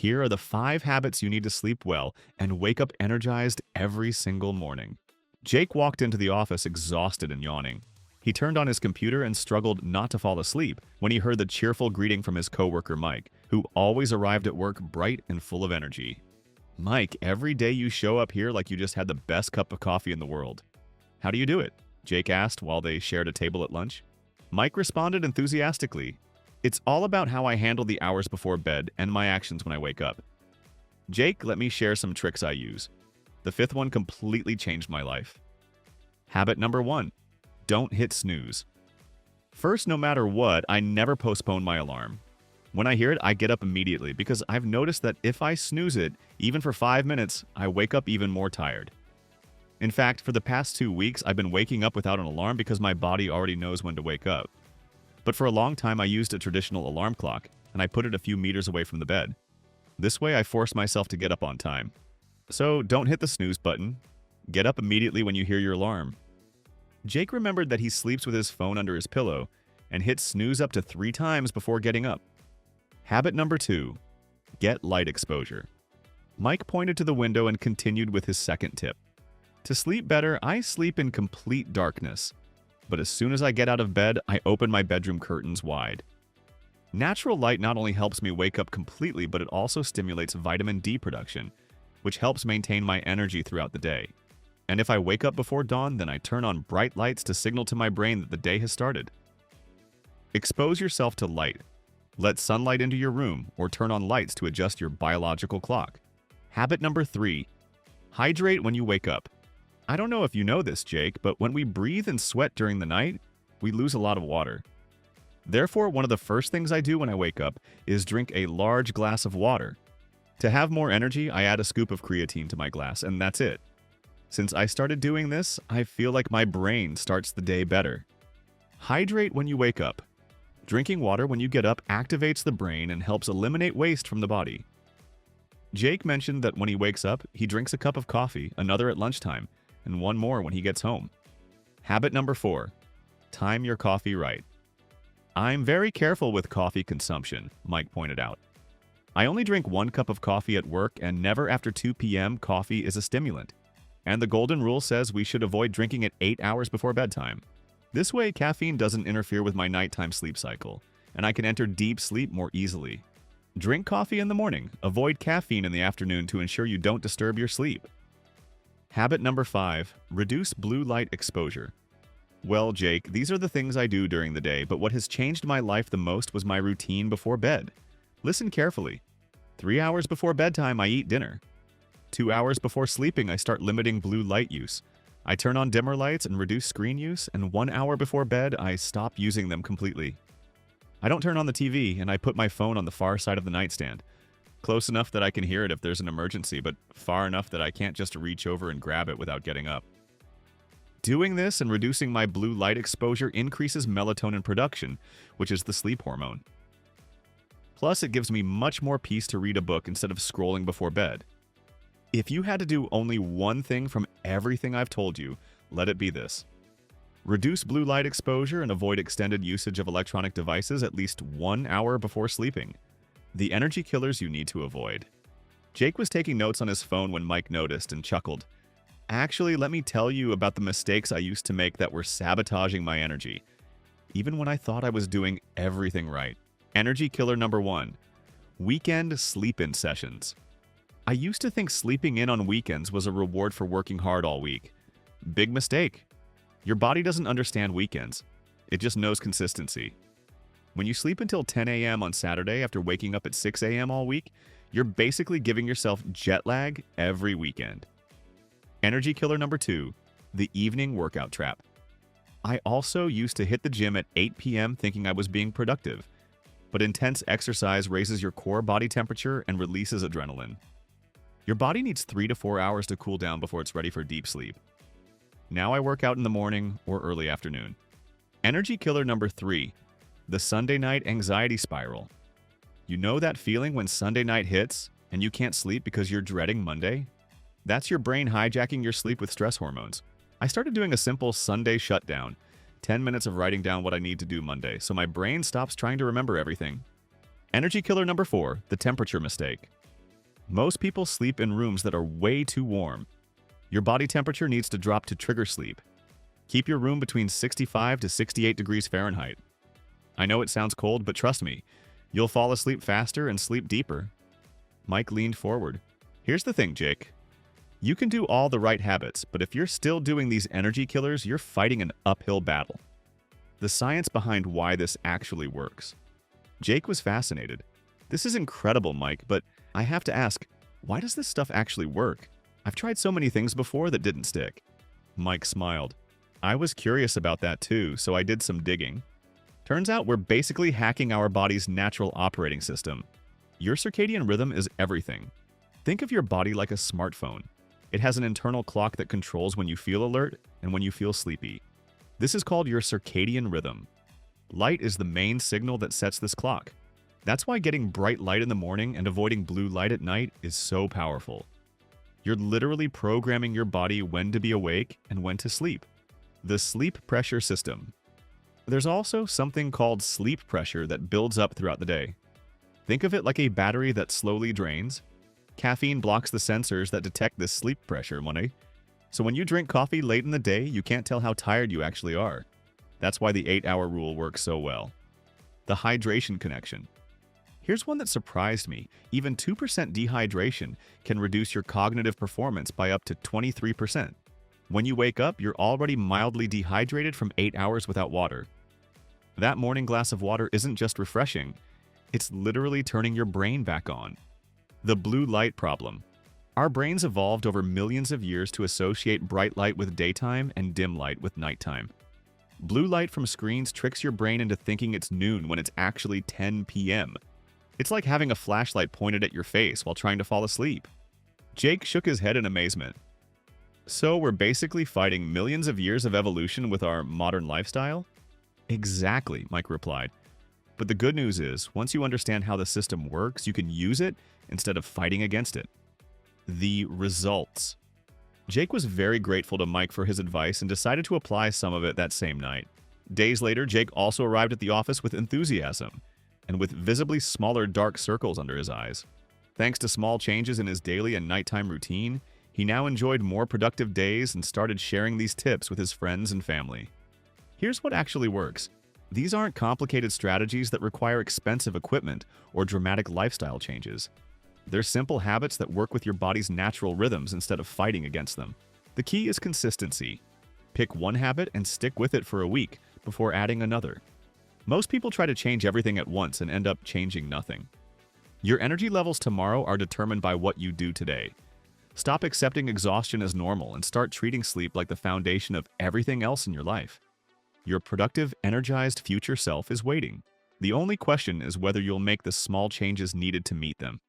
Here are the 5 habits you need to sleep well and wake up energized every single morning. Jake walked into the office exhausted and yawning. He turned on his computer and struggled not to fall asleep when he heard the cheerful greeting from his coworker Mike, who always arrived at work bright and full of energy. "Mike, every day you show up here like you just had the best cup of coffee in the world. How do you do it?" Jake asked while they shared a table at lunch. Mike responded enthusiastically, "It's all about how I handle the hours before bed and my actions when I wake up." "Jake, let me share some tricks I use. The 5th one completely changed my life." Habit number 1. Don't hit snooze. First, no matter what, I never postpone my alarm. When I hear it, I get up immediately because I've noticed that if I snooze it, even for 5 minutes, I wake up even more tired. In fact, for the past 2 weeks, I've been waking up without an alarm because my body already knows when to wake up. But for a long time, I used a traditional alarm clock, and I put it a few meters away from the bed. This way, I forced myself to get up on time. So don't hit the snooze button. Get up immediately when you hear your alarm. Jake remembered that he sleeps with his phone under his pillow and hits snooze up to 3 times before getting up. Habit number 2. Get light exposure. Mike pointed to the window and continued with his second tip. To sleep better, I sleep in complete darkness. But as soon as I get out of bed, I open my bedroom curtains wide. Natural light not only helps me wake up completely, but it also stimulates vitamin D production, which helps maintain my energy throughout the day. And if I wake up before dawn, then I turn on bright lights to signal to my brain that the day has started. Expose yourself to light. Let sunlight into your room or turn on lights to adjust your biological clock. Habit number 3. Hydrate when you wake up. I don't know if you know this, Jake, but when we breathe and sweat during the night, we lose a lot of water. Therefore, one of the first things I do when I wake up is drink a large glass of water. To have more energy, I add a scoop of creatine to my glass, and that's it. Since I started doing this, I feel like my brain starts the day better. Hydrate when you wake up. Drinking water when you get up activates the brain and helps eliminate waste from the body. Jake mentioned that when he wakes up, he drinks a cup of coffee, another at lunchtime, and one more when he gets home. Habit number 4. Time your coffee right. I'm very careful with coffee consumption, Mike pointed out. I only drink 1 cup of coffee at work, and never after 2 p.m. coffee is a stimulant. And the golden rule says we should avoid drinking it 8 hours before bedtime. This way, caffeine doesn't interfere with my nighttime sleep cycle, and I can enter deep sleep more easily. Drink coffee in the morning. Avoid caffeine in the afternoon to ensure you don't disturb your sleep. Habit number 5. Reduce blue light exposure. Well, Jake, these are the things I do during the day, but what has changed my life the most was my routine before bed. Listen carefully. 3 hours before bedtime, I eat dinner. 2 hours before sleeping, I start limiting blue light use. I turn on dimmer lights and reduce screen use, and 1 hour before bed, I stop using them completely. I don't turn on the TV, and I put my phone on the far side of the nightstand. Close enough that I can hear it if there's an emergency, but far enough that I can't just reach over and grab it without getting up. Doing this and reducing my blue light exposure increases melatonin production, which is the sleep hormone. Plus, it gives me much more peace to read a book instead of scrolling before bed. If you had to do only one thing from everything I've told you, let it be this. Reduce blue light exposure and avoid extended usage of electronic devices at least 1 hour before sleeping. The energy killers you need to avoid. Jake was taking notes on his phone when Mike noticed and chuckled. Actually, let me tell you about the mistakes I used to make that were sabotaging my energy, even when I thought I was doing everything right. Energy killer number 1. Weekend sleep-in sessions. I used to think sleeping in on weekends was a reward for working hard all week. Big mistake. Your body doesn't understand weekends. It just knows consistency. When you sleep until 10 a.m. on Saturday after waking up at 6 a.m. all week, you're basically giving yourself jet lag every weekend. Energy killer number 2. The evening workout trap. I also used to hit the gym at 8 p.m. thinking I was being productive, but intense exercise raises your core body temperature and releases adrenaline. Your body needs 3 to 4 hours to cool down before it's ready for deep sleep. Now I work out in the morning or early afternoon. Energy killer number 3. The Sunday night anxiety spiral. You know that feeling when Sunday night hits and you can't sleep because you're dreading Monday? That's your brain hijacking your sleep with stress hormones. I started doing a simple Sunday shutdown, 10 minutes of writing down what I need to do Monday, so my brain stops trying to remember everything. Energy killer number 4, the temperature mistake. Most people sleep in rooms that are way too warm. Your body temperature needs to drop to trigger sleep. Keep your room between 65 to 68 degrees Fahrenheit. I know it sounds cold, but trust me, you'll fall asleep faster and sleep deeper. Mike leaned forward. Here's the thing, Jake. You can do all the right habits, but if you're still doing these energy killers, you're fighting an uphill battle. The science behind why this actually works. Jake was fascinated. This is incredible, Mike, but I have to ask, why does this stuff actually work? I've tried so many things before that didn't stick. Mike smiled. I was curious about that too, so I did some digging. Turns out we're basically hacking our body's natural operating system. Your circadian rhythm is everything. Think of your body like a smartphone. It has an internal clock that controls when you feel alert and when you feel sleepy. This is called your circadian rhythm. Light is the main signal that sets this clock. That's why getting bright light in the morning and avoiding blue light at night is so powerful. You're literally programming your body when to be awake and when to sleep. The sleep pressure system. There's also something called sleep pressure that builds up throughout the day. Think of it like a battery that slowly drains. Caffeine blocks the sensors that detect this sleep pressure, money. So when you drink coffee late in the day, you can't tell how tired you actually are. That's why the 8-hour rule works so well. The hydration connection. Here's one that surprised me. Even 2% dehydration can reduce your cognitive performance by up to 23%. When you wake up, you're already mildly dehydrated from 8 hours without water. That morning glass of water isn't just refreshing, it's literally turning your brain back on. The blue light problem. Our brains evolved over millions of years to associate bright light with daytime and dim light with nighttime. Blue light from screens tricks your brain into thinking it's noon when it's actually 10 p.m. It's like having a flashlight pointed at your face while trying to fall asleep. Jake shook his head in amazement. So we're basically fighting millions of years of evolution with our modern lifestyle? Exactly, Mike replied. But the good news is, once you understand how the system works, you can use it instead of fighting against it. The results. Jake was very grateful to Mike for his advice and decided to apply some of it that same night. Days later, Jake also arrived at the office with enthusiasm and with visibly smaller dark circles under his eyes. Thanks to small changes in his daily and nighttime routine, he now enjoyed more productive days and started sharing these tips with his friends and family. Here's what actually works. These aren't complicated strategies that require expensive equipment or dramatic lifestyle changes. They're simple habits that work with your body's natural rhythms instead of fighting against them. The key is consistency. Pick one habit and stick with it for a week before adding another. Most people try to change everything at once and end up changing nothing. Your energy levels tomorrow are determined by what you do today. Stop accepting exhaustion as normal and start treating sleep like the foundation of everything else in your life. Your productive, energized future self is waiting. The only question is whether you'll make the small changes needed to meet them.